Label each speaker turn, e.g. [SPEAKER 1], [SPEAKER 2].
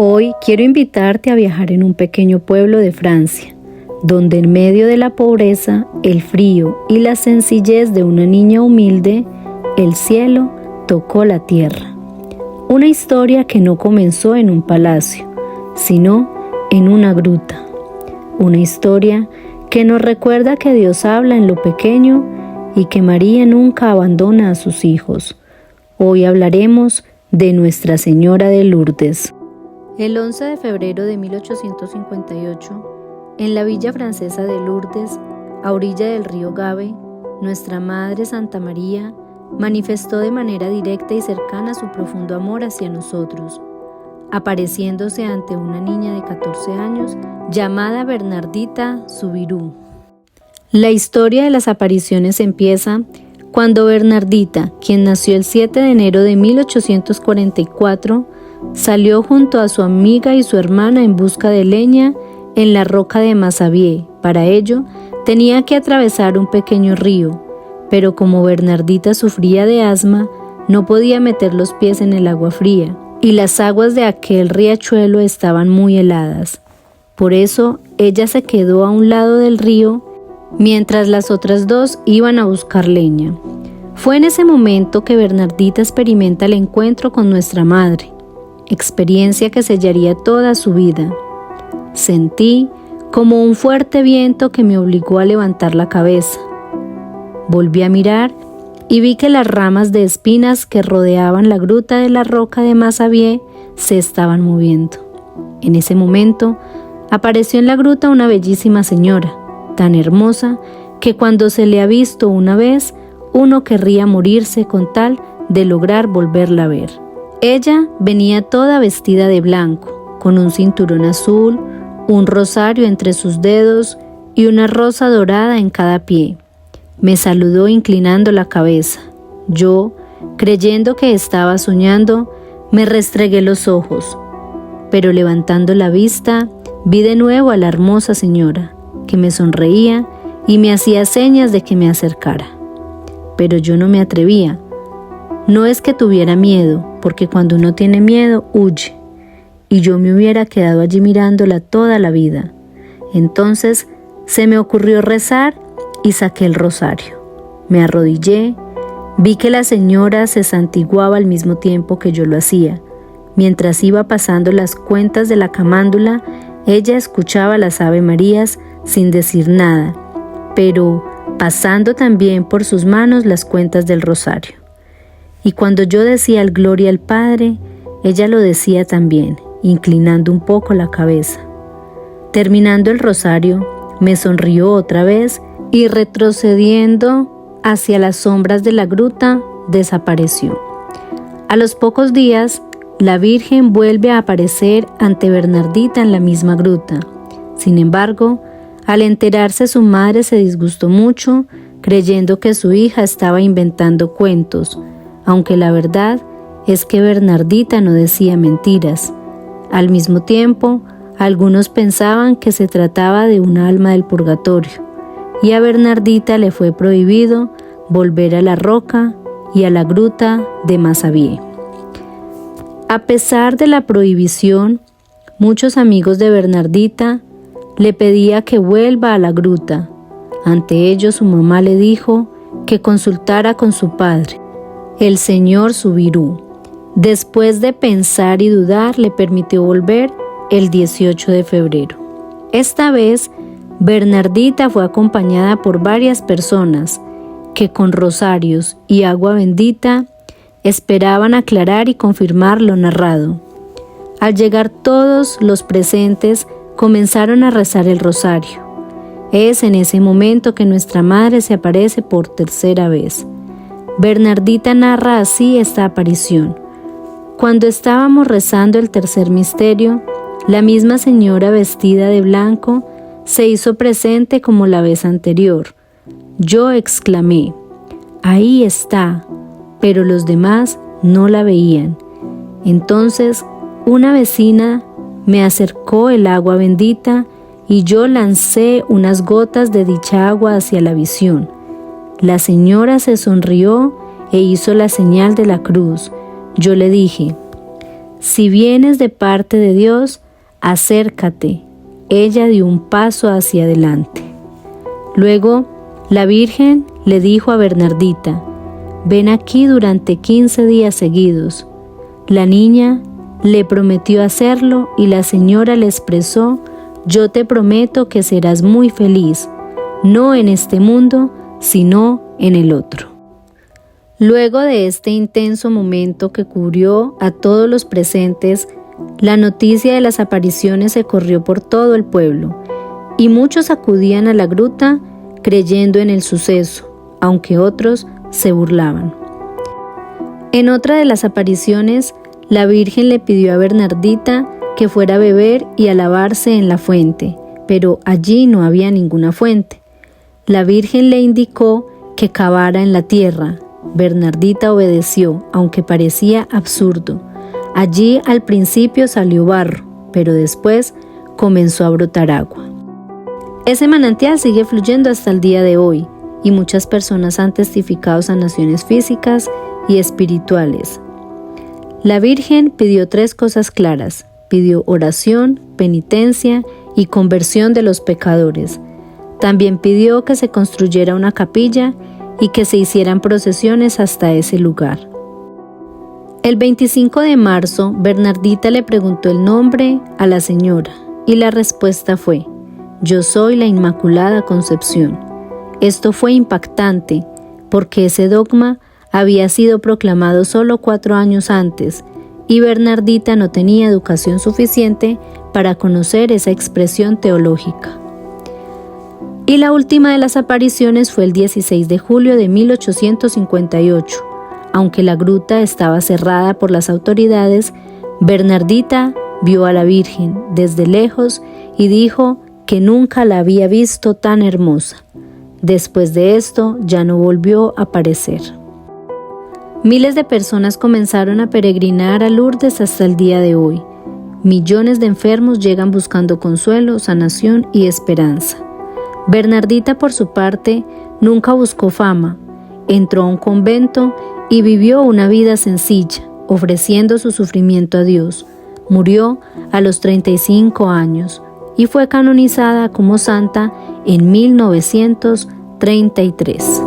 [SPEAKER 1] Hoy quiero invitarte a viajar en un pequeño pueblo de Francia, donde en medio de la pobreza, el frío y la sencillez de una niña humilde, el cielo tocó la tierra. Una historia que no comenzó en un palacio, sino en una gruta. Una historia que nos recuerda que Dios habla en lo pequeño y que María nunca abandona a sus hijos. Hoy hablaremos de Nuestra Señora de Lourdes. El 11 de febrero de 1858, en la villa francesa de Lourdes, a orilla del río Gave, nuestra Madre Santa María manifestó de manera directa y cercana su profundo amor hacia nosotros, apareciéndose ante una niña de 14 años llamada Bernardita Soubirous. La historia de las apariciones empieza cuando Bernardita, quien nació el 7 de enero de 1844, salió junto a su amiga y su hermana en busca de leña en la roca de Massabielle. Para ello, tenía que atravesar un pequeño río, pero como Bernardita sufría de asma, no podía meter los pies en el agua fría, y las aguas de aquel riachuelo estaban muy heladas. Por eso, ella se quedó a un lado del río, mientras las otras dos iban a buscar leña. Fue en ese momento que Bernardita experimenta el encuentro con nuestra Madre, experiencia que sellaría toda su vida. Sentí como un fuerte viento que me obligó a levantar la cabeza. Volví a mirar y vi que las ramas de espinas que rodeaban la gruta de la roca de Massabielle se estaban moviendo. En ese momento apareció en la gruta una bellísima señora, tan hermosa que cuando se le ha visto una vez, uno querría morirse con tal de lograr volverla a ver. Ella venía toda vestida de blanco, con un cinturón azul, un rosario entre sus dedos y una rosa dorada en cada pie. Me saludó inclinando la cabeza. Yo, creyendo que estaba soñando, me restregué los ojos, pero levantando la vista, vi de nuevo a la hermosa señora, que me sonreía y me hacía señas de que me acercara. Pero yo no me atrevía. No es que tuviera miedo, porque cuando uno tiene miedo, huye, y yo me hubiera quedado allí mirándola toda la vida. Entonces se me ocurrió rezar y saqué el rosario. Me arrodillé, vi que la señora se santiguaba al mismo tiempo que yo lo hacía. Mientras iba pasando las cuentas de la camándula, ella escuchaba las Ave Marías sin decir nada, pero pasando también por sus manos las cuentas del rosario. Y cuando yo decía el Gloria al Padre, ella lo decía también, inclinando un poco la cabeza. Terminando el rosario, me sonrió otra vez y retrocediendo hacia las sombras de la gruta, desapareció. A los pocos días, la Virgen vuelve a aparecer ante Bernardita en la misma gruta. Sin embargo, al enterarse su madre se disgustó mucho, creyendo que su hija estaba inventando cuentos, aunque la verdad es que Bernardita no decía mentiras. Al mismo tiempo, algunos pensaban que se trataba de un alma del purgatorio, y a Bernardita le fue prohibido volver a la roca y a la gruta de Massabielle. A pesar de la prohibición, muchos amigos de Bernardita le pedían que vuelva a la gruta. Ante ello, su mamá le dijo que consultara con su padre, el señor Soubirous. Después de pensar y dudar, le permitió volver el 18 de febrero. Esta vez, Bernardita fue acompañada por varias personas que con rosarios y agua bendita esperaban aclarar y confirmar lo narrado. Al llegar todos los presentes, comenzaron a rezar el rosario. Es en ese momento que nuestra Madre se aparece por tercera vez. Bernardita narra así esta aparición. Cuando estábamos rezando el tercer misterio, la misma señora vestida de blanco se hizo presente como la vez anterior. Yo exclamé, «Ahí está», pero los demás no la veían. Entonces, una vecina me acercó el agua bendita y yo lancé unas gotas de dicha agua hacia la visión. La señora se sonrió e hizo la señal de la cruz. Yo le dije, si vienes de parte de Dios, acércate. Ella dio un paso hacia adelante. Luego, la Virgen le dijo a Bernardita: ven aquí durante 15 días seguidos. La niña le prometió hacerlo y la señora le expresó: yo te prometo que serás muy feliz, no en este mundo, sino en el otro. Luego de este intenso momento que cubrió a todos los presentes, la noticia de las apariciones se corrió por todo el pueblo, y muchos acudían a la gruta creyendo en el suceso, aunque otros se burlaban. En otra de las apariciones, la Virgen le pidió a Bernardita que fuera a beber y a lavarse en la fuente, pero allí no había ninguna fuente. La Virgen le indicó que cavara en la tierra. Bernardita obedeció, aunque parecía absurdo. Allí al principio salió barro, pero después comenzó a brotar agua. Ese manantial sigue fluyendo hasta el día de hoy, y muchas personas han testificado sanaciones físicas y espirituales. La Virgen pidió 3 cosas claras: pidió oración, penitencia y conversión de los pecadores. También pidió que se construyera una capilla y que se hicieran procesiones hasta ese lugar. El 25 de marzo, Bernardita le preguntó el nombre a la señora y la respuesta fue: yo soy la Inmaculada Concepción. Esto fue impactante porque ese dogma había sido proclamado solo 4 años antes y Bernardita no tenía educación suficiente para conocer esa expresión teológica. Y la última de las apariciones fue el 16 de julio de 1858. Aunque la gruta estaba cerrada por las autoridades, Bernardita vio a la Virgen desde lejos y dijo que nunca la había visto tan hermosa. Después de esto ya no volvió a aparecer. Miles de personas comenzaron a peregrinar a Lourdes hasta el día de hoy. Millones de enfermos llegan buscando consuelo, sanación y esperanza. Bernardita, por su parte, nunca buscó fama. Entró a un convento y vivió una vida sencilla, ofreciendo su sufrimiento a Dios. Murió a los 35 años y fue canonizada como santa en 1933.